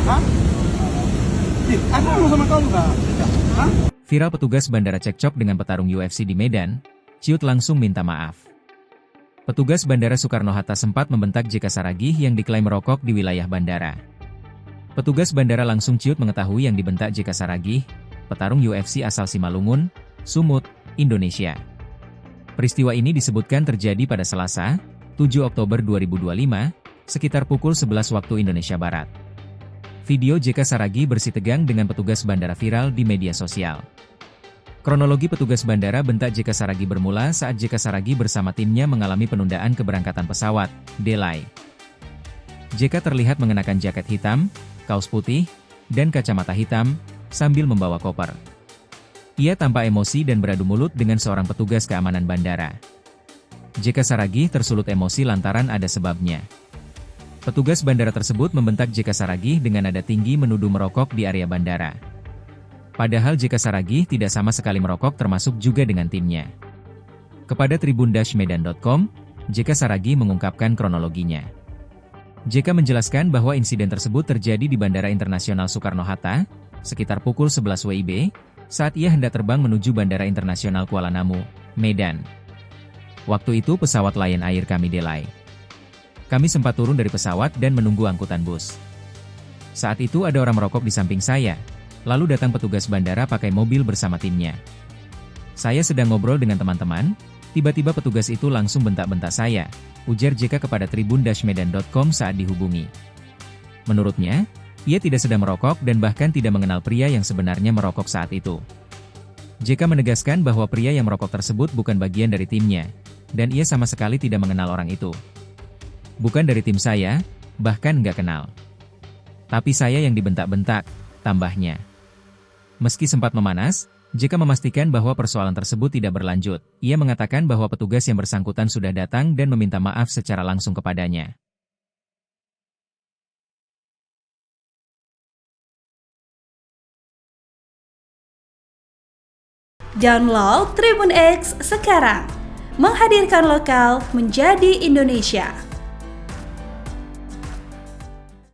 Hah? Aku ngomong sama kau juga. Hah? Viral petugas bandara cekcok dengan petarung UFC di Medan, Ciut langsung minta maaf. Petugas Bandara Soekarno-Hatta sempat membentak JK Saragih yang diklaim merokok di wilayah bandara. Petugas bandara langsung ciut mengetahui yang dibentak JK Saragih, petarung UFC asal Simalungun, Sumut, Indonesia. Peristiwa ini disebutkan terjadi pada Selasa, 7 Oktober 2025, sekitar pukul 11 waktu Indonesia Barat. Video JK Saragih bersih tegang dengan petugas bandara viral di media sosial. Kronologi petugas bandara bentak JK Saragih bermula saat JK Saragih bersama timnya mengalami penundaan keberangkatan pesawat, delay. JK terlihat mengenakan jaket hitam, kaos putih, dan kacamata hitam, sambil membawa koper. Ia tampak emosi dan beradu mulut dengan seorang petugas keamanan bandara. JK Saragih tersulut emosi lantaran ada sebabnya. Petugas bandara tersebut membentak JK Saragih dengan nada tinggi menuduh merokok di area bandara. Padahal JK Saragih tidak sama sekali merokok termasuk juga dengan timnya. Kepada tribun-medan.com, JK Saragih mengungkapkan kronologinya. JK menjelaskan bahwa insiden tersebut terjadi di Bandara Internasional Soekarno-Hatta, sekitar pukul 11 WIB, saat ia hendak terbang menuju Bandara Internasional Kuala Namu, Medan. Waktu itu pesawat Lion Air kami delay. Kami sempat turun dari pesawat dan menunggu angkutan bus. Saat itu ada orang merokok di samping saya. Lalu datang petugas bandara pakai mobil bersama timnya. Saya sedang ngobrol dengan teman-teman, tiba-tiba petugas itu langsung bentak-bentak saya, ujar JK kepada tribun-medan.com saat dihubungi. Menurutnya, ia tidak sedang merokok dan bahkan tidak mengenal pria yang sebenarnya merokok saat itu. JK menegaskan bahwa pria yang merokok tersebut bukan bagian dari timnya, dan ia sama sekali tidak mengenal orang itu. Bukan dari tim saya, bahkan nggak kenal. Tapi saya yang dibentak-bentak, tambahnya. Meski sempat memanas, JK memastikan bahwa persoalan tersebut tidak berlanjut. Ia mengatakan bahwa petugas yang bersangkutan sudah datang dan meminta maaf secara langsung kepadanya. Download Tribun X sekarang, menghadirkan lokal menjadi Indonesia.